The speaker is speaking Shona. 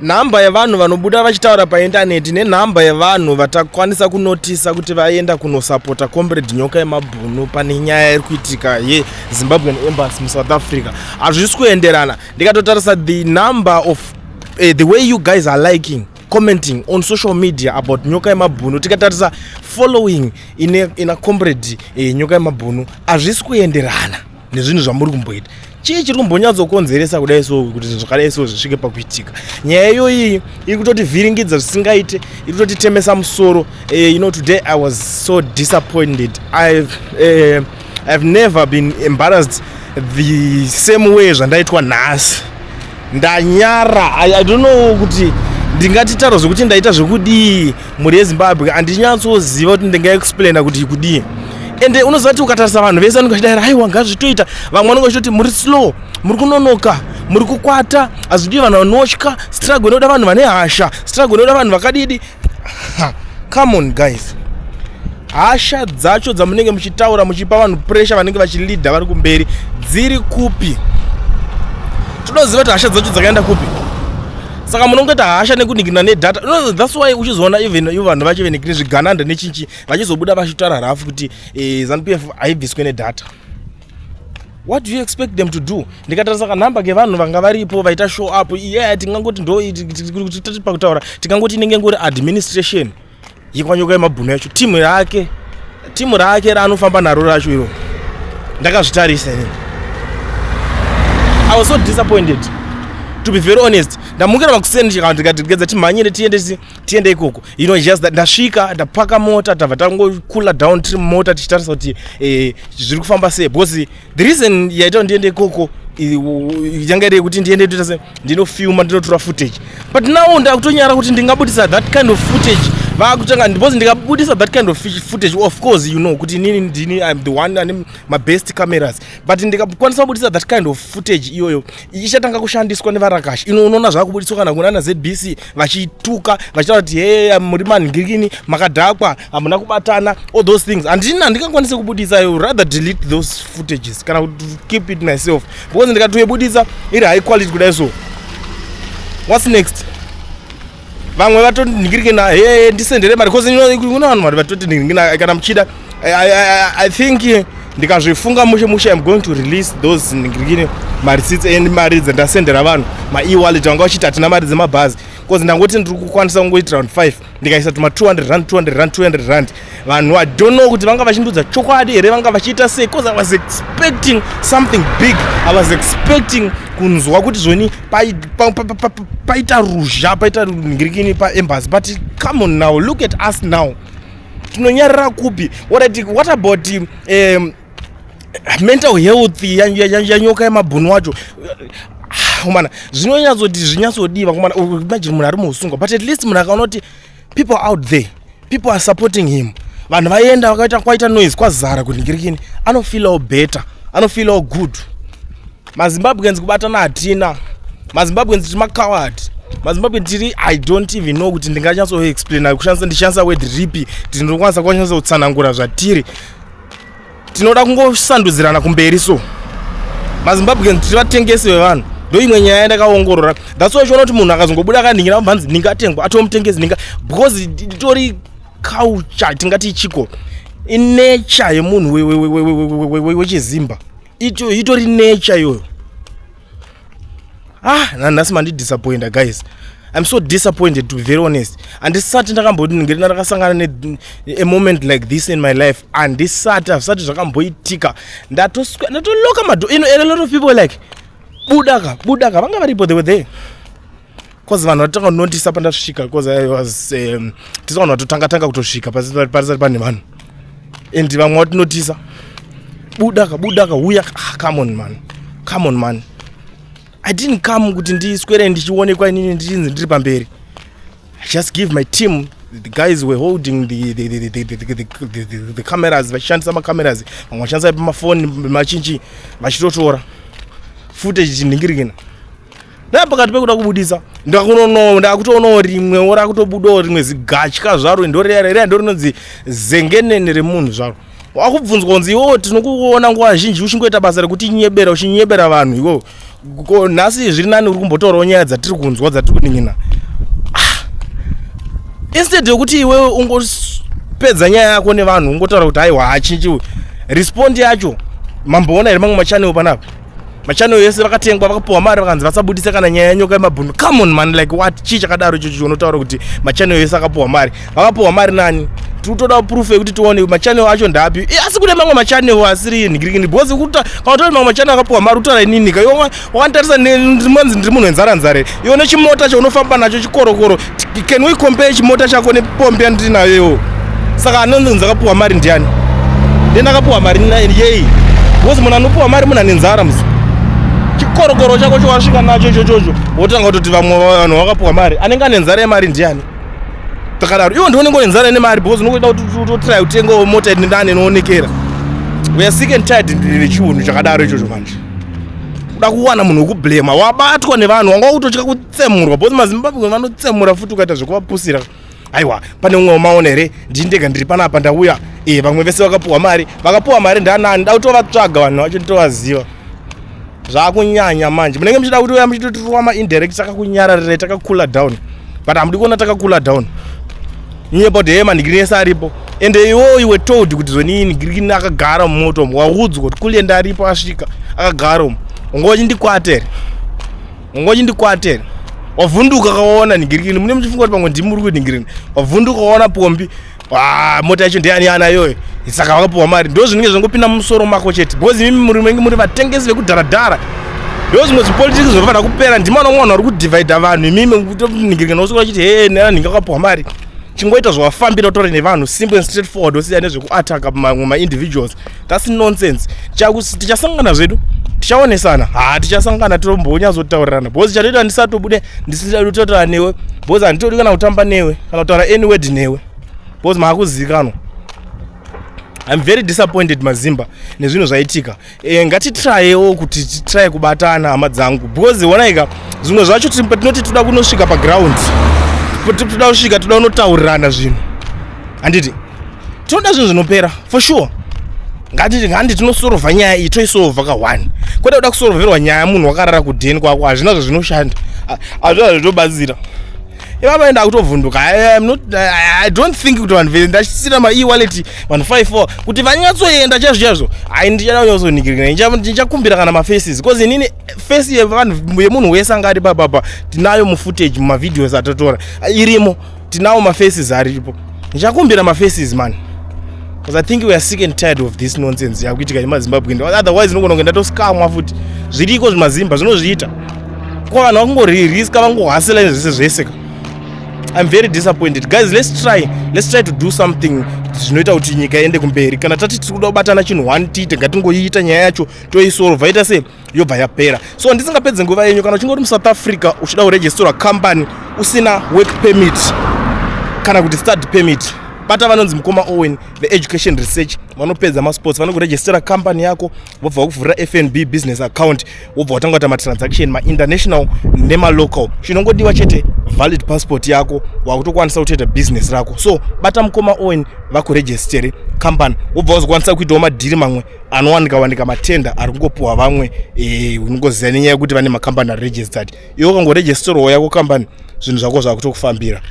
Namba yavanhu vanobuda vachitaura paindaneti nenhamba yavanhu vatakwanisa kunotisa kuti vaenda kunosapota comrade Nyoka Yemabhunu pane nyaya iri kuitika yeZimbabwean Embassy muSouth Africa. Hazvisi kuenderana. Ndikatotarisa the number of the way you guys are liking, commenting on social media about Nyoka Yemabhunu, tikatarisa following ina comrade Nyoka Yemabhunu, hazvisi kuenderana nezvinhu zvamuri kumboita. Chii chiri kumbonyatsokonzeresa kudai so kuti zvakadai so zvisvike pakuitika. Nyaya iyoyi iri kutoti vhiringidza zvisingaite, iri kutoti temesa musoro. Today I was so disappointed. I've never been embarrassed the same way zvandaitwa nhasi. Ndanyara. I don't know kuti ndingatitaura zvokuti ndaita zvekudii muri yeZimbabwe. Handinyatsoziva kuti ndingaexplaina kuti kudii. Ende unoziva kuti ukatarisa vanhu vese vanongachidai aiwa ngazvitoita, vamwe vanongachitoti muri slow, muri kunonoka, muri kukwata, hazvidii vanhu vanotya, struggle inoda vanhu vane hasha, struggle inoda vanhu vakadidi. Come on guys. Hasha dzacho dzamunenge muchitaura muchipa vanhu pressure vanenge vachilidha vari kumberi dziri kupi? Tinoziva kuti hasha dzacho dzakaenda kupi? Saka munongeta hasha nekuningira nedata. No, that's why uchizoona even vanhu vacho venekine zvigananda nechinchi vachizobuda vachitaura rafu kuti ZANU-PF haibviswe nedata. What do you expect them to do? Ndikatarisa kanhamba kevanhu vanga varipo vaita show up, tingangoti ndo pakutaura tingangoti inenge ngori administration yeKwaNyoka Yemabhunu yacho, timu rake raanofamba naro racho iro. Ndakazvitarisa ini. I was so disappointed, to be very honest. Ndamukira makuseni ndikati timhanyire tiende ikoko. Just that ndasvika ndapaka mota tabva tangokula down tiri mota tichitarisa kuti zviri kufamba sei, because the reason yaita ndiende ikoko yanga iri kuti ndiende toita ndinofilma ndinotora footage, but now ndakutonyara kuti ndingabudisa that kind of footage. Vakutanga because ndikabudisa that kind of footage, of course kuti I'm the one ane my best cameras, but ndikakwanisa kubudisa that kind of footage iyoyo ichatanga kushandiswa nevarakashi. Unoona zvakubudiswa kana kunana ZBC vachituka vachitaura kuti muri manhingirikini makadhakwa hamuna kubatana, all those things. Handikakwanisa kubudisa. I would rather delete those footages kana to keep it myself, because ndikatoibudisa iri high quality kudai so. What's next? Vamwe vatoningirikina ndisendere mari, because kuna vanhu vari vatotiningirikina kana muchida. I think ndikazvifunga mushe I'm going to release those ningirikine receipts and mari dzandasendera vanhu ma-e-wallet vanga vachiti hatina mari dzemabhazi, because ndangoti ndiri kukwanisa kungoita round 5 ndikaisa tuma 200 rand. Vanhu I don't know kuti vanga vachindudza chokwadi here, vanga vachiita sei, because I was expecting something big. I was expecting kunzwa kuti zvoni paita ruzha, paita ningirikini paembassy. But come on now, look at us now. Tinonyarira kupi? What about mental health yanyoka Yemabhunu wacho? Umana zvinonyatsoti zvinyatsodiwa kumana. Imagine munhu ari muusungwa, but at least munhu akaona people out there, people are supporting him. Vanhu vaenda vakaita kwaita noise kwazara kuningirikini, anofeel all better, anofeel all good. MaZimbabweans kubatana hatina. MaZimbabweans tiri macoward. MaZimbabwe tiri I don't even know kuti ndinganyatso explain ndishandisa word ripi tinokwanisa kwanyatso kutsanangura zvatiri. Tinoda kungosandudzirana kumberi so. MaZimbabweans tiri vatengesi vevanhu. Ndo imwe nyaya ndakaongorora. That's why uchiona kuti munhu akazongobuda akaningira mabhanzi ningatengwa atomutengesi because itori culture tingati ichiko. Nature yemunhu wechiZimba. Itori nature iyoyo. Nhasi mandidisappointa guys. I'm so disappointed, to be very honest. And ndisati ndakamboti ndakasangana a moment like this in my life, and ndisati zvakamboitika ndatoloka mado. A lot of people like budaka vanga varipo, they were there, because vanhu vatanga kunotisa pandasvika, because I was tisa vanhu vatotanga kutosvika parisati pane vanhu, and vamwe vatinotisa budaka uya. Come on man. I didn't come kuti ndiswere ndichionekwa inini ndichinzi ndiri pamberi. I just give my team, the guys were holding the cameras, vachishandisa macameras, vamwe vachishandisa pamafoni machinchi vachitotora footage chiningirikina. Napakati pekuda kubudisa ndakutoonawo rimwe rakutobudawo rimwe zigatya zvaro ndorera ndorinonzi zengenene remunhu zvaro. Wakubvunzwa kunzi iwo tinokuona nguva zhinji uchingoita basa rekuti uchinyebera vanhu iwo. Nhasi zviri nani uri kumbotaurawo nyaya dzatiri kunzwa dzatiri kuningina. instead yokuti iwewe ungopedza nyaya yako nevanhu ungotaura kuti aiwa hachinji respondi yacho mamboona here mamwe machanel panapa machanel yese vakatengwa vakapuwa mari vakanzi vasabudisa kana nyaya yenyoka yemabhunu. Come on man, like what? Chii chakadaro ichocho unotaura kuti machanel yese akapuwa mari? Vakapuwa mari nani? Tinotoda proof yekuti tione machanel acho ndapi. Asi kune mamwe machanel asiri nigirigini because kuti kana utori mamwe machanel akapuwa mari utaura inini ka iwe wakantarisa ndimwanzi ndiri munhu wenzara iwe nechimota chaunofamba nacho chikorokoro. Can we compare chimota chako nepombi yandiri nayo? Saka anonzi akapuwa mari ndiani? Ndakapuwa mari yei because munhu anopuwa mari munhu ane nzara musi. Chikorokoro chako chowasvika nacho ichocho wotanga kutoti vamwe vanhu vakapuwa mari anenge ane nzara yemari ndiani? Takadaro iwo ndionenge une nzara nemari because unokuita kuti utotry utengewo mota ndani inoonekera. We are sick and tired nechiunhu chakadaro ichocho manje. Kuda kuwana munhu wekublema wabatwa nevanhu wanga kutotya kutsemurwa because maZimbabwe vanotsemura futi ukaita zvekuvapusira. Aiwa pane umwe umaona here ndindega ndiri panapa ndauya vamwe vese vakapuwa mari ndanani da kutovatsvaga vanhu vacho nditovaziva. Zvakunyanya manje munenge muchida kuti uya muchitotirwa ma-indirect takakunyararira takakula down but hamudi kuona takakula down nyaya about hema ndigiri yese aripo ende iwe told kuti zvoni ndigiri akagara mumoto waudzwa kuti kulienda aripo asvika akagara umo ungochi ndikwatere wavhunduka kaona nigirigini mune muchifunga kuti pamwe ndimi muri kunigirigini wavhunduka kaona pombi mota yacho ndiyani ana iyoyo saka vakapuwa mari ndo zvinenge zvangopinda mumusoro mako chete because imimi muri vatengesi vekudharadhara ndo zvimwe zvipolitiki zvinofanira kupera ndimana mwana uri kudivhaidha vanhu imimi nigirigini usikuva chiti nhingi akapuwa mari chingoita zvawafambira utaure nevanhu simple and straightforward wosiya nezvekuataka mamwe ma-individuals. That's nonsense. Tichasangana zvedu tichaonesana tichasangana tombonyazotaurirana because chatoita ndisatobude ndisida kutaura newe because handitodi kana kutamba newe kana kutaura any word newe because maakuzivikanwa. I'm very disappointed Mazimba nezvinhu zvaitika. Ngatitirayewo kuti titiraye kubatana hama dzangu because wonaika zvimwe zvacho tinoti toda kunosvika paground toda kusvika toda kunotaurirana zvinhu handiti tinoda zvinhu zvinopera for sure. Ngati tinosolva nyaya iyi toisolva ka1 kwete kuda kusolverwa nyaya munhu wakarara kudheni kwako hazvina zvazvinoshanda hazvina zvinobatsira. Ivava enda kutovhunduka I don't think kuti vanhu vere ndachisira ma-e-wallet vanhu 5-4 kuti vanyatsoenda chazvo ndichada kunyatsonikirira ndichakumbira kana mafaces because inini face yemunhu wese anga ari papapa tinayo mufootage mumavideos atotora irimo tinawo mafaces aripo ndichakumbira mafaces man because I think we are sick and tired of this nonsense yakuitika neMaZimbabwe otherwise inogona kuenda toskamwa futi zviriko zvimazimba zvinozviita kwa vanhu vakungoriska vangohasela zvese zvese. I'm very disappointed guys. Let's try to do something zvinoita kuti nyika iende kumberi. Kana tati tikuda kubatana chinhu 1 tiite ngatingoiita nyaya yacho toisolva ita se yobva yapera. So ndisingapedze nguva yenyu kana uchingori muSouth Africa uchida kuregister company usina work permit kana kuti study permit bata vanonzi Mukoma Owen the education research vanopedza masports vanokuregistera company yako vobva vakuvhurira FNB business account vobva watanga kuita matransaction ma-international nema-local chinongodiwa chete valid passport yako wakutokwanisa kutoita business rako. So bata Mukoma Owen vakuregistere company vobva vazokwanisa kuitawo madhiri mamwe anowanika matenda ari kungopuwa vamwe unongoziva nenyaya yekuti vane makambani ari registered iwe kangoregisterawo yako company zvinhu zvako zvakutokufambira.